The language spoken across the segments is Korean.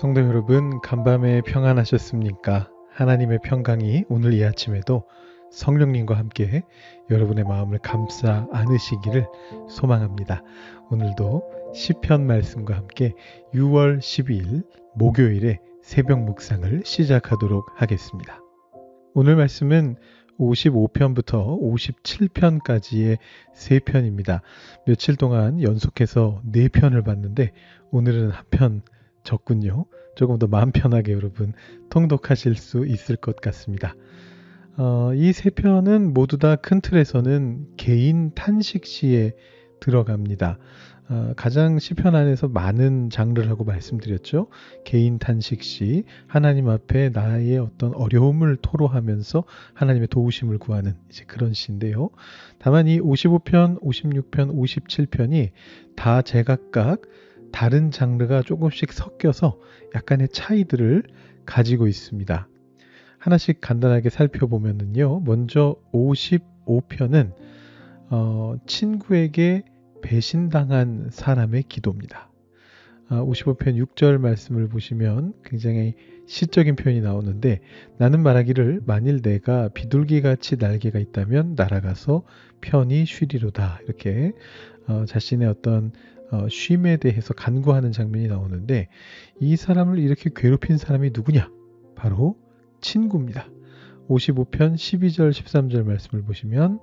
성도 여러분, 간밤에 평안하셨습니까? 하나님의 평강이 오늘 이 아침에도 성령님과 함께 여러분의 마음을 감싸 안으시기를 소망합니다. 오늘도 시편 말씀과 함께 6월 12일 목요일에 새벽 묵상을 시작하도록 하겠습니다. 오늘 말씀은 55편부터 57편까지의 3편입니다. 며칠 동안 연속해서 4편을 봤는데 오늘은 한 편 적군요. 조금 더 마음 편하게 여러분 통독하실 수 있을 것 같습니다. 이 3편은 모두 다 큰 틀에서는 개인 탄식시에 들어갑니다. 가장 시편 안에서 많은 장르라고 말씀드렸죠. 개인 탄식시, 하나님 앞에 나의 어떤 어려움을 토로하면서 하나님의 도우심을 구하는 이제 그런 시인데요. 다만 이 55편, 56편, 57편이 다 제각각 다른 장르가 조금씩 섞여서 약간의 차이들을 가지고 있습니다. 하나씩 간단하게 살펴보면요. 먼저 55편은 친구에게 배신당한 사람의 기도입니다. 55편 6절 말씀을 보시면 굉장히 시적인 표현이 나오는데 나는 말하기를 만일 내가 비둘기같이 날개가 있다면 날아가서 편히 쉬리로다. 이렇게 자신의 어떤 쉼에 대해서 간구하는 장면이 나오는데 이 사람을 이렇게 괴롭힌 사람이 누구냐? 바로 친구입니다. 55편 12절 13절 말씀을 보시면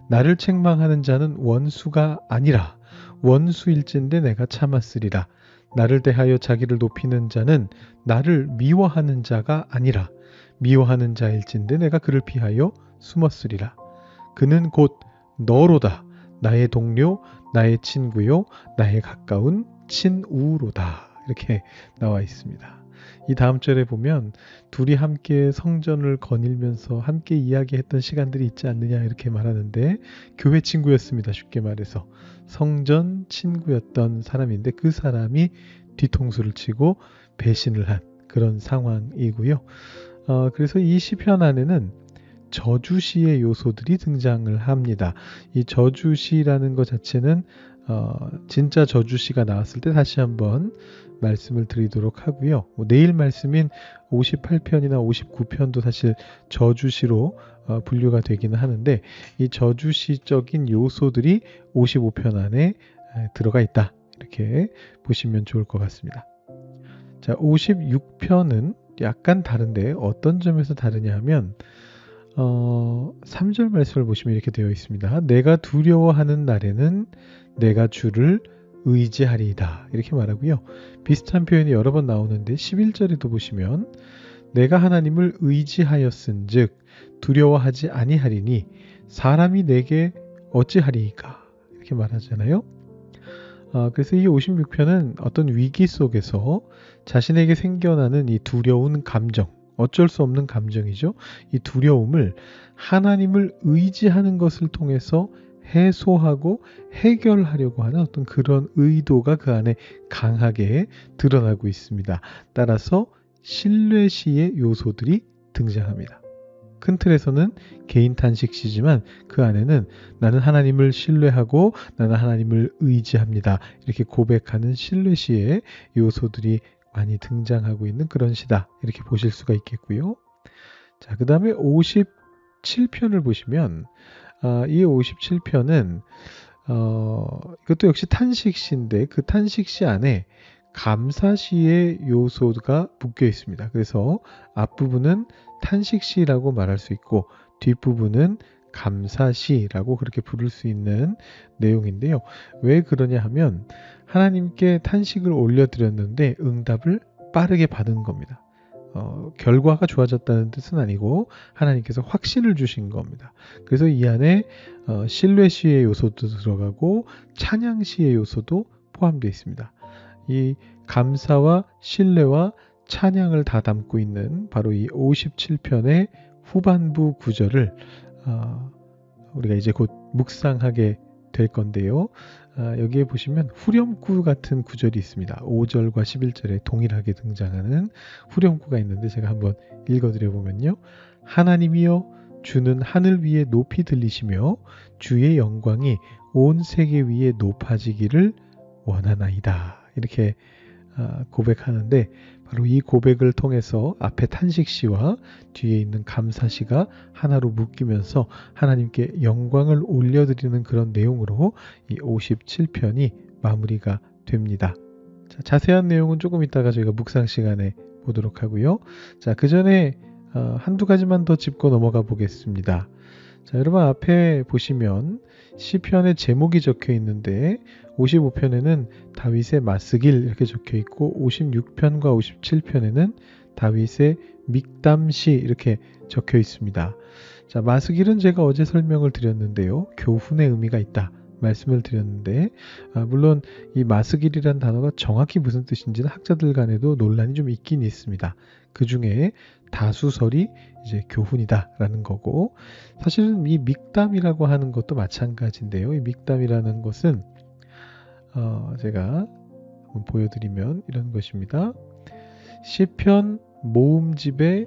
나를 책망하는 자는 원수가 아니라 원수일진데 내가 참았으리라. 나를 대하여 자기를 높이는 자는 나를 미워하는 자가 아니라 미워하는 자일진데 내가 그를 피하여 숨었으리라. 그는 곧 너로다. 나의 동료, 나의 친구요, 나의 가까운 친우로다. 이렇게 나와 있습니다. 이 다음 절에 보면 둘이 함께 성전을 거닐면서 함께 이야기했던 시간들이 있지 않느냐 이렇게 말하는데 교회 친구였습니다. 쉽게 말해서 성전 친구였던 사람인데 그 사람이 뒤통수를 치고 배신을 한 그런 상황이고요. 그래서 이 시편 안에는 저주시의 요소들이 등장을 합니다. 이 저주시라는 것 자체는 진짜 저주시가 나왔을 때 다시 한번 말씀을 드리도록 하고요. 내일 말씀인 58편이나 59편도 사실 저주시로 분류가 되기는 하는데 이 저주시적인 요소들이 55편 안에 들어가 있다. 이렇게 보시면 좋을 것 같습니다. 자, 56편은 약간 다른데 어떤 점에서 다르냐 하면 3절 말씀을 보시면 이렇게 되어 있습니다. 내가 두려워하는 날에는 내가 주를 의지하리이다. 이렇게 말하고요. 비슷한 표현이 여러 번 나오는데 11절에도 보시면 내가 하나님을 의지하였은즉 두려워하지 아니하리니 사람이 내게 어찌하리이까. 이렇게 말하잖아요. 그래서 이 56편은 어떤 위기 속에서 자신에게 생겨나는 이 두려운 감정, 어쩔 수 없는 감정이죠. 이 두려움을 하나님을 의지하는 것을 통해서 해소하고 해결하려고 하는 어떤 그런 의도가 그 안에 강하게 드러나고 있습니다. 따라서 신뢰시의 요소들이 등장합니다. 큰 틀에서는 개인 탄식시지만 그 안에는 나는 하나님을 신뢰하고 나는 하나님을 의지합니다. 이렇게 고백하는 신뢰시의 요소들이 많이 등장하고 있는 그런 시다. 이렇게 보실 수가 있겠고요. 자, 그 다음에 57편을 보시면 이 57편은 이것도 역시 탄식시인데 그 탄식시 안에 감사시의 요소가 묶여 있습니다. 그래서 앞부분은 탄식시라고 말할 수 있고 뒷부분은 감사시라고 그렇게 부를 수 있는 내용인데요. 왜 그러냐 하면 하나님께 탄식을 올려드렸는데 응답을 빠르게 받은 겁니다. 결과가 좋아졌다는 뜻은 아니고 하나님께서 확신을 주신 겁니다. 그래서 이 안에 신뢰시의 요소도 들어가고 찬양시의 요소도 포함되어 있습니다. 이 감사와 신뢰와 찬양을 다 담고 있는 바로 이 57편의 후반부 구절을 우리가 이제 곧 묵상하게 될 건데요. 여기에 보시면 후렴구 같은 구절이 있습니다. 5절과 11절에 동일하게 등장하는 후렴구가 있는데 제가 한번 읽어드려 보면요. 하나님이여 주는 하늘 위에 높이 들리시며 주의 영광이 온 세계 위에 높아지기를 원하나이다. 이렇게 고백하는데 바로 이 고백을 통해서 앞에 탄식시와 뒤에 있는 감사시가 하나로 묶이면서 하나님께 영광을 올려드리는 그런 내용으로 이 57편이 마무리가 됩니다. 자, 자세한 내용은 조금 이따가 저희가 묵상 시간에 보도록 하고요. 자, 그 전에 한두 가지만 더 짚고 넘어가 보겠습니다. 자, 여러분 앞에 보시면 시편의 제목이 적혀 있는데 55편에는 다윗의 마스길 이렇게 적혀 있고 56편과 57편에는 다윗의 믹담시 이렇게 적혀 있습니다. 자, 마스길은 제가 어제 설명을 드렸는데요. 교훈의 의미가 있다. 말씀을 드렸는데 물론 이 마스길이라는 단어가 정확히 무슨 뜻인지는 학자들 간에도 논란이 좀 있긴 있습니다. 그 중에 다수설이 이제 교훈이다라는 거고 사실은 이 믹담이라고 하는 것도 마찬가지인데요. 이 믹담이라는 것은 제가 한번 보여드리면 이런 것입니다. 시편 모음집의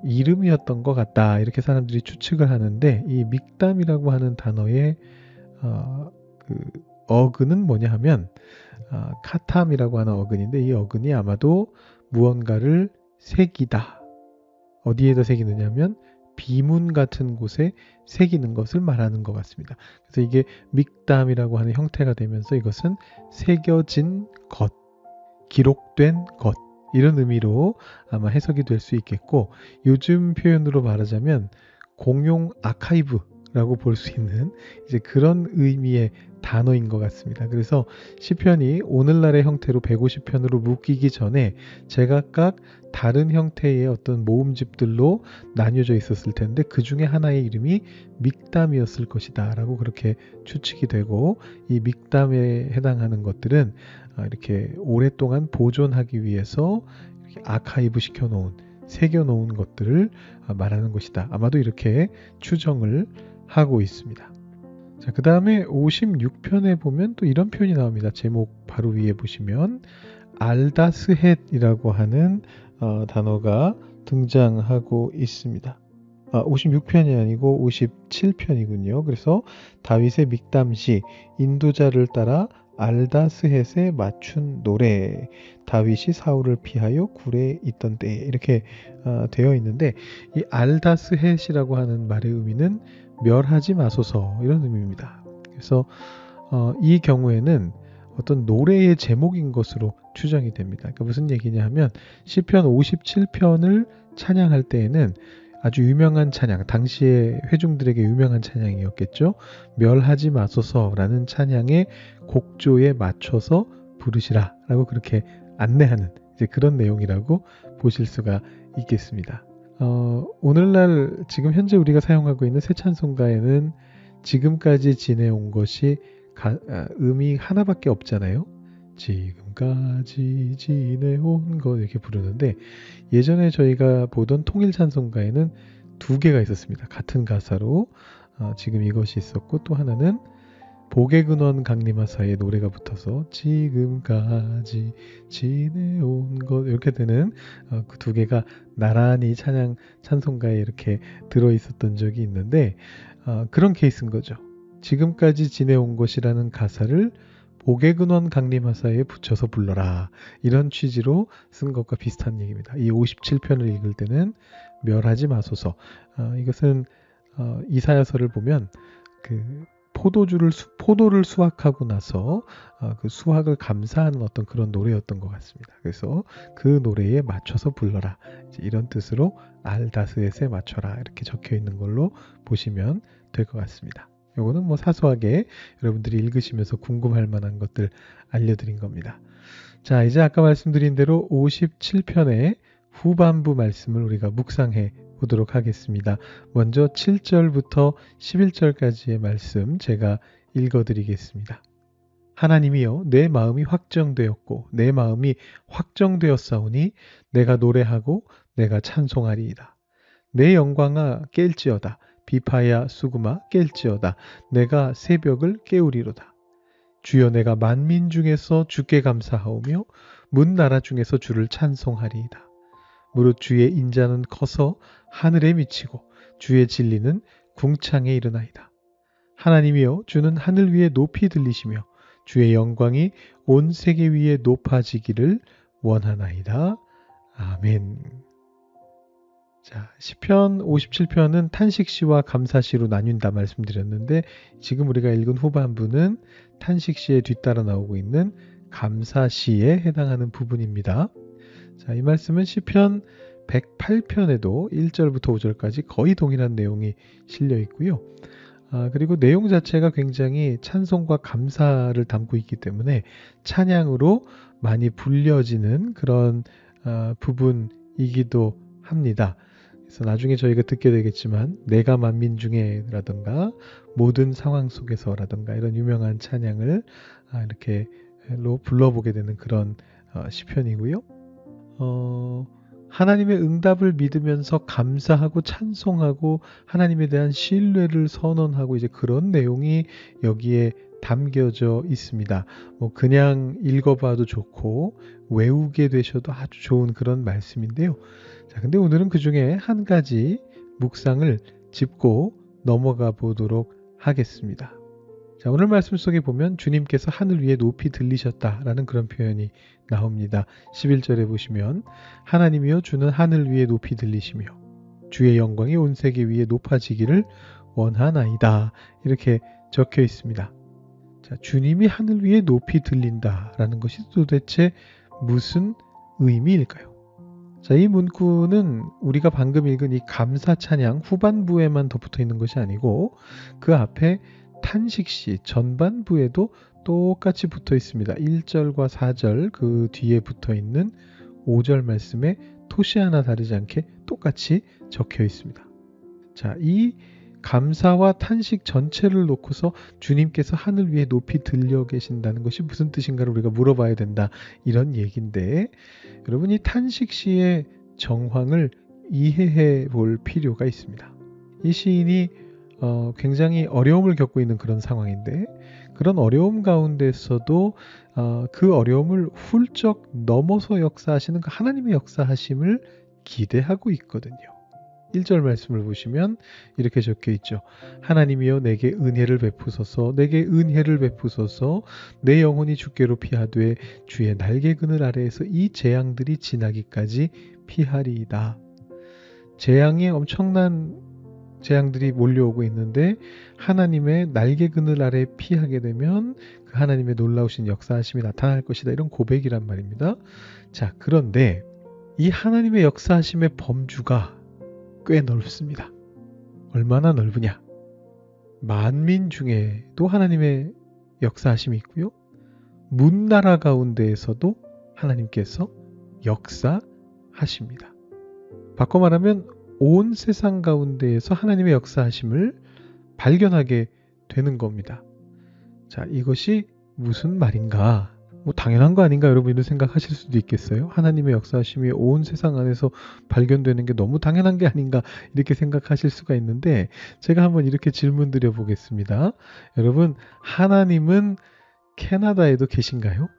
이름이었던 것 같다 이렇게 사람들이 추측을 하는데 이 믹담이라고 하는 단어의 그 어근은 뭐냐 하면 카탐이라고 하는 어근인데 이 어근이 아마도 무언가를 새기다. 어디에다 새기느냐 하면 비문 같은 곳에 새기는 것을 말하는 것 같습니다. 그래서 이게 믹담이라고 하는 형태가 되면서 이것은 새겨진 것, 기록된 것 이런 의미로 아마 해석이 될 수 있겠고 요즘 표현으로 말하자면 공용 아카이브라고 볼 수 있는 이제 그런 의미의 단어인 것 같습니다. 그래서 시편이 오늘날의 형태로 150편으로 묶이기 전에 제각각 다른 형태의 어떤 모음집들로 나뉘어져 있었을 텐데 그 중에 하나의 이름이 믹담이었을 것이다 라고 그렇게 추측이 되고 이 믹담에 해당하는 것들은 이렇게 오랫동안 보존하기 위해서 이렇게 아카이브 시켜놓은 새겨놓은 것들을 말하는 것이다. 아마도 이렇게 추정을 하고 있습니다. 자, 그 다음에 56편에 보면 또 이런 표현이 나옵니다. 제목 바로 위에 보시면 알다스헷이라고 하는 단어가 등장하고 있습니다. 56편이 아니고 57편이군요. 그래서 다윗의 믹담시 인도자를 따라 알다스헷에 맞춘 노래 다윗이 사울을 피하여 굴에 있던 때에 이렇게 되어 있는데 이 알다스헷이라고 하는 말의 의미는 멸하지 마소서 이런 의미입니다. 그래서 이 경우에는 어떤 노래의 제목인 것으로 추정이 됩니다. 그러니까 무슨 얘기냐 하면 시편 57편을 찬양할 때에는 아주 유명한 찬양, 당시에 회중들에게 유명한 찬양이었겠죠. 멸하지 마소서라는 찬양의 곡조에 맞춰서 부르시라 라고 그렇게 안내하는 이제 그런 내용이라고 보실 수가 있겠습니다. 오늘날 지금 현재 우리가 사용하고 있는 새 찬송가에는 지금까지 지내온 것이 음이 하나밖에 없잖아요. 지금까지 지내온 것 이렇게 부르는데 예전에 저희가 보던 통일 찬송가에는 두 개가 있었습니다. 같은 가사로 지금 이것이 있었고 또 하나는 복의 근원 강림하사의 노래가 붙어서 지금까지 지내온 것 이렇게 되는 그 두 개가 나란히 찬송가에 이렇게 들어있었던 적이 있는데 그런 케이스인 거죠. 지금까지 지내온 것이라는 가사를 복의 근원 강림하사에 붙여서 불러라 이런 취지로 쓴 것과 비슷한 얘기입니다. 이 57편을 읽을 때는 멸하지 마소서 이것은 이사야서를 보면 그 포도를 수확하고 나서 그 수확을 감사하는 어떤 그런 노래였던 것 같습니다. 그래서 그 노래에 맞춰서 불러라 이런 뜻으로 알다스헷에 맞춰라 이렇게 적혀 있는 걸로 보시면 될 것 같습니다. 요거는 뭐 사소하게 여러분들이 읽으시면서 궁금할 만한 것들 알려드린 겁니다. 자, 이제 아까 말씀드린 대로 57편의 후반부 말씀을 우리가 묵상해 보도록 하겠습니다. 먼저 7절부터 11절까지의 말씀 제가 읽어드리겠습니다. 하나님이여 내 마음이 확정되었고 내 마음이 확정되었사오니 내가 노래하고 내가 찬송하리이다. 내 영광아 깰지어다. 비파야 수구마 깰지어다. 내가 새벽을 깨우리로다. 주여 내가 만민 중에서 주께 감사하오며 문 나라 중에서 주를 찬송하리이다. 무릇 주의 인자는 커서 하늘에 미치고 주의 진리는 궁창에 이르나이다. 하나님이여 주는 하늘 위에 높이 들리시며 주의 영광이 온 세계 위에 높아지기를 원하나이다. 아멘. 자, 시편 57편은 탄식시와 감사시로 나뉜다 말씀드렸는데 지금 우리가 읽은 후반부는 탄식시에 뒤따라 나오고 있는 감사시에 해당하는 부분입니다. 자, 이 말씀은 시편 108편에도 1절부터 5절까지 거의 동일한 내용이 실려 있고요. 그리고 내용 자체가 굉장히 찬송과 감사를 담고 있기 때문에 찬양으로 많이 불려지는 그런 부분이기도 합니다. 그래서 나중에 저희가 듣게 되겠지만 내가 만민 중에라든가 모든 상황 속에서라든가 이런 유명한 찬양을 이렇게 불러보게 되는 그런 시편이고요. 하나님의 응답을 믿으면서 감사하고 찬송하고 하나님에 대한 신뢰를 선언하고 이제 그런 내용이 여기에 담겨져 있습니다. 그냥 읽어봐도 좋고 외우게 되셔도 아주 좋은 그런 말씀인데요. 자, 근데 오늘은 그 중에 한 가지 묵상을 짚고 넘어가 보도록 하겠습니다. 자, 오늘 말씀 속에 보면 주님께서 하늘 위에 높이 들리셨다라는 그런 표현이 나옵니다. 11절에 보시면 하나님이여 주는 하늘 위에 높이 들리시며 주의 영광이 온 세계 위에 높아지기를 원하나이다. 이렇게 적혀 있습니다. 자, 주님이 하늘 위에 높이 들린다라는 것이 도대체 무슨 의미일까요? 자, 이 문구는 우리가 방금 읽은 이 감사 찬양 후반부에만 덧붙어 있는 것이 아니고 그 앞에 탄식시 전반부에도 똑같이 붙어 있습니다. 1절과 4절 그 뒤에 붙어 있는 5절 말씀에 토시 하나 다르지 않게 똑같이 적혀 있습니다. 자, 이 감사와 탄식 전체를 놓고서 주님께서 하늘 위에 높이 들려 계신다는 것이 무슨 뜻인가를 우리가 물어봐야 된다. 이런 얘기인데 여러분 이 탄식시의 정황을 이해해 볼 필요가 있습니다. 이 시인이 굉장히 어려움을 겪고 있는 그런 상황인데 그런 어려움 가운데서도 그 어려움을 훌쩍 넘어서 역사하시는 그 하나님의 역사하심을 기대하고 있거든요. 1절 말씀을 보시면 이렇게 적혀 있죠. 하나님이여 내게 은혜를 베푸소서 내게 은혜를 베푸소서 내 영혼이 주께로 피하되 주의 날개 그늘 아래에서 이 재앙들이 지나기까지 피하리이다. 재앙이 엄청난 재앙들이 몰려오고 있는데 하나님의 날개 그늘 아래 피하게 되면 그 하나님의 놀라우신 역사하심이 나타날 것이다. 이런 고백이란 말입니다. 자, 그런데 이 하나님의 역사하심의 범주가 꽤 넓습니다. 얼마나 넓으냐? 만민 중에도 하나님의 역사하심이 있고요. 문나라 가운데에서도 하나님께서 역사하십니다. 바꿔 말하면 온 세상 가운데에서 하나님의 역사하심을 발견하게 되는 겁니다. 자, 이것이 무슨 말인가? 당연한 거 아닌가 여러분 이런 생각하실 수도 있겠어요. 하나님의 역사하심이 온 세상 안에서 발견되는 게 너무 당연한 게 아닌가 이렇게 생각하실 수가 있는데 제가 한번 이렇게 질문 드려 보겠습니다. 여러분 하나님은 캐나다에도 계신가요?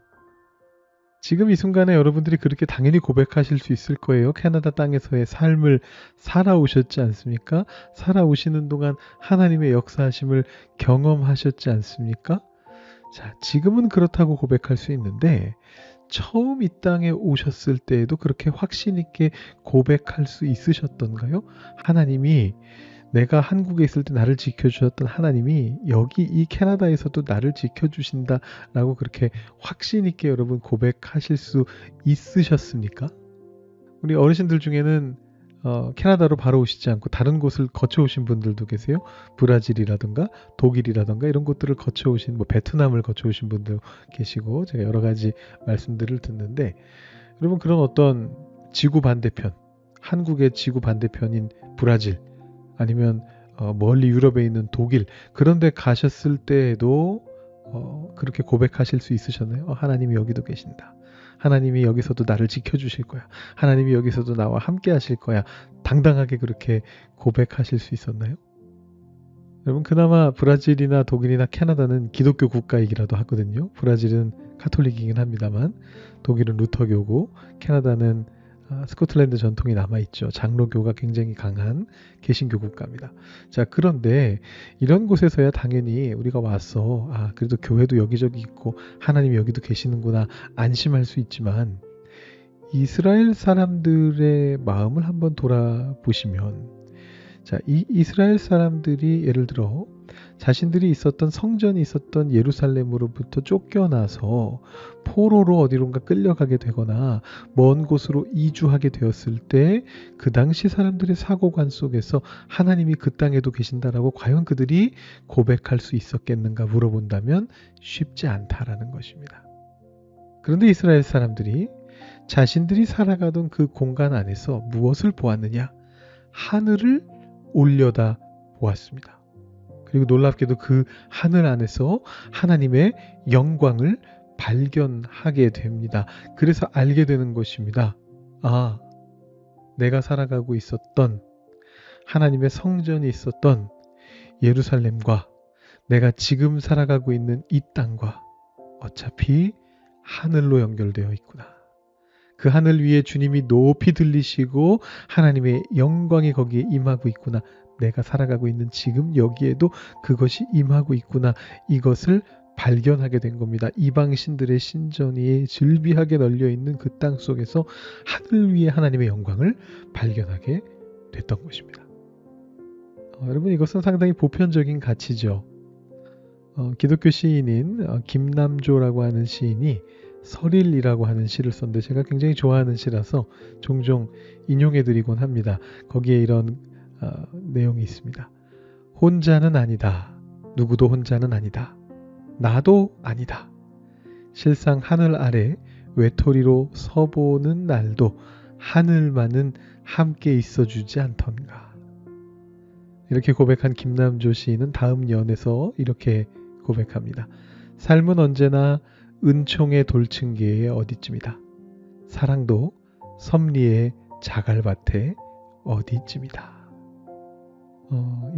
지금 이 순간에 여러분들이 그렇게 당연히 고백하실 수 있을 거예요. 캐나다 땅에서의 삶을 살아오셨지 않습니까? 살아오시는 동안 하나님의 역사하심을 경험하셨지 않습니까? 자, 지금은 그렇다고 고백할 수 있는데 처음 이 땅에 오셨을 때에도 그렇게 확신 있게 고백할 수 있으셨던가요? 하나님이 내가 한국에 있을 때 나를 지켜주셨던 하나님이 여기 이 캐나다에서도 나를 지켜주신다라고 그렇게 확신 있게 여러분 고백하실 수 있으셨습니까? 우리 어르신들 중에는 캐나다로 바로 오시지 않고 다른 곳을 거쳐오신 분들도 계세요. 브라질이라든가 독일이라든가 이런 곳들을 거쳐오신 베트남을 거쳐오신 분도 계시고 제가 여러 가지 말씀들을 듣는데 여러분 그런 어떤 지구 반대편 한국의 지구 반대편인 브라질 아니면 멀리 유럽에 있는 독일 그런 데 가셨을 때에도 그렇게 고백하실 수 있으셨나요? 하나님이 여기도 계신다. 하나님이 여기서도 나를 지켜주실 거야. 하나님이 여기서도 나와 함께 하실 거야. 당당하게 그렇게 고백하실 수 있었나요? 여러분 그나마 브라질이나 독일이나 캐나다는 기독교 국가이기라도 하거든요. 브라질은 카톨릭이긴 합니다만 독일은 루터교고 캐나다는 스코틀랜드 전통이 남아있죠. 장로교가 굉장히 강한 개신교 국가입니다. 자, 그런데 이런 곳에서야 당연히 우리가 와서 그래도 교회도 여기저기 있고 하나님이 여기도 계시는구나 안심할 수 있지만 이스라엘 사람들의 마음을 한번 돌아보시면, 자, 이 이스라엘 사람들이 예를 들어 자신들이 있었던 성전이 있었던 예루살렘으로부터 쫓겨나서 포로로 어디론가 끌려가게 되거나 먼 곳으로 이주하게 되었을 때 그 당시 사람들의 사고관 속에서 하나님이 그 땅에도 계신다라고 과연 그들이 고백할 수 있었겠는가 물어본다면 쉽지 않다라는 것입니다. 그런데 이스라엘 사람들이 자신들이 살아가던 그 공간 안에서 무엇을 보았느냐? 하늘을 올려다 보았습니다. 그리고 놀랍게도 그 하늘 안에서 하나님의 영광을 발견하게 됩니다. 그래서 알게 되는 것입니다. 아, 내가 살아가고 있었던 하나님의 성전이 있었던 예루살렘과 내가 지금 살아가고 있는 이 땅과 어차피 하늘로 연결되어 있구나. 그 하늘 위에 주님이 높이 들리시고 하나님의 영광이 거기에 임하고 있구나. 내가 살아가고 있는 지금 여기에도 그것이 임하고 있구나. 이것을 발견하게 된 겁니다. 이방 신들의 신전이 즐비하게 널려 있는 그 땅 속에서 하늘 위에 하나님의 영광을 발견하게 됐던 것입니다. 여러분, 이것은 상당히 보편적인 가치죠. 기독교 시인인 김남조라고 하는 시인이 설일이라고 하는 시를 썼는데 제가 굉장히 좋아하는 시라서 종종 인용해드리곤 합니다. 거기에 이런 내용이 있습니다. 혼자는 아니다. 누구도 혼자는 아니다. 나도 아니다. 실상 하늘 아래 외톨이로 서보는 날도 하늘만은 함께 있어주지 않던가. 이렇게 고백한 김남조 시인은 다음 연에서 이렇게 고백합니다. 삶은 언제나 은총의 돌층계에 어디쯤이다. 사랑도 섭리의 자갈밭에 어디쯤이다.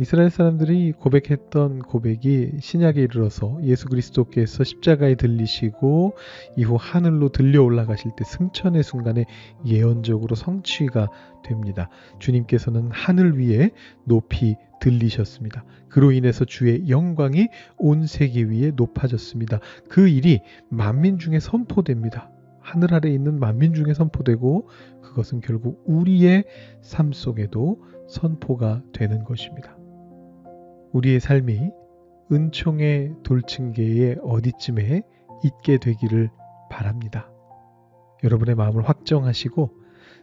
이스라엘 사람들이 고백했던 고백이 신약에 이르러서 예수 그리스도께서 십자가에 들리시고 이후 하늘로 들려 올라가실 때 승천의 순간에 예언적으로 성취가 됩니다. 주님께서는 하늘 위에 높이 들리셨습니다. 그로 인해서 주의 영광이 온 세계 위에 높아졌습니다. 그 일이 만민 중에 선포됩니다. 하늘 아래 있는 만민 중에 선포되고 그것은 결국 우리의 삶 속에도 선포가 되는 것입니다. 우리의 삶이 은총의 돌층계의 어디쯤에 있게 되기를 바랍니다. 여러분의 마음을 확정하시고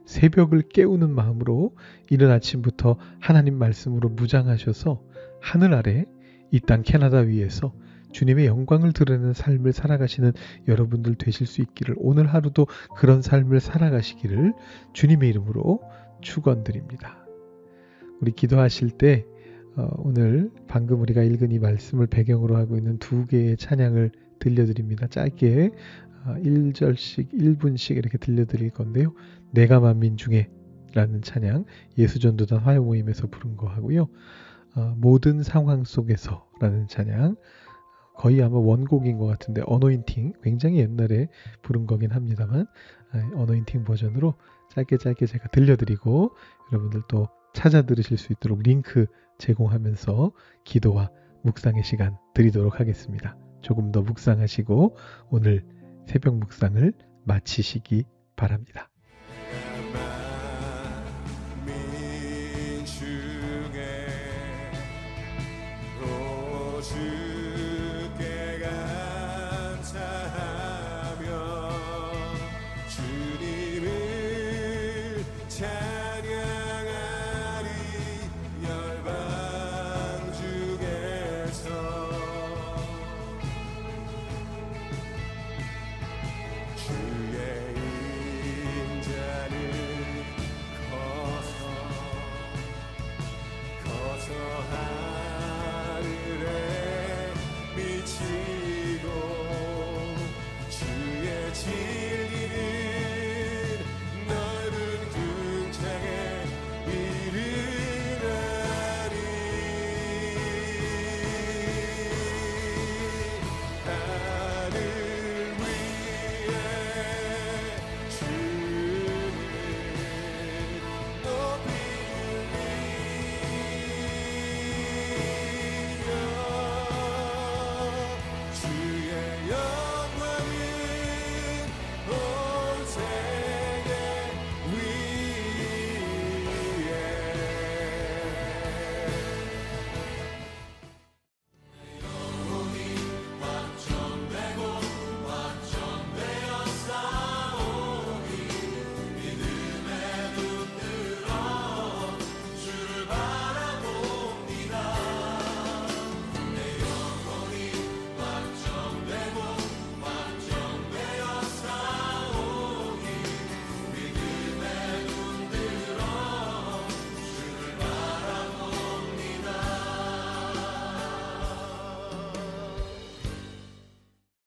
새벽을 깨우는 마음으로 이른 아침부터 하나님 말씀으로 무장하셔서 하늘 아래 이 땅 캐나다 위에서 주님의 영광을 드러내는 삶을 살아가시는 여러분들 되실 수 있기를, 오늘 하루도 그런 삶을 살아가시기를 주님의 이름으로 축원드립니다. 우리 기도하실 때 오늘 방금 우리가 읽은 이 말씀을 배경으로 하고 있는 두 개의 찬양을 들려드립니다. 짧게 1절씩 1분씩 이렇게 들려드릴 건데요. 내가 만민 중에 라는 찬양, 예수전도단 화요 모임에서 부른 거 하고요. 모든 상황 속에서 라는 찬양, 거의 아마 원곡인 것 같은데 어노인팅, 굉장히 옛날에 부른 거긴 합니다만 어노인팅 버전으로 짧게 제가 들려드리고 여러분들 또 찾아 들으실 수 있도록 링크 제공하면서 기도와 묵상의 시간 드리도록 하겠습니다. 조금 더 묵상하시고 오늘 새벽 묵상을 마치시기 바랍니다. 하늘에 미치고 주의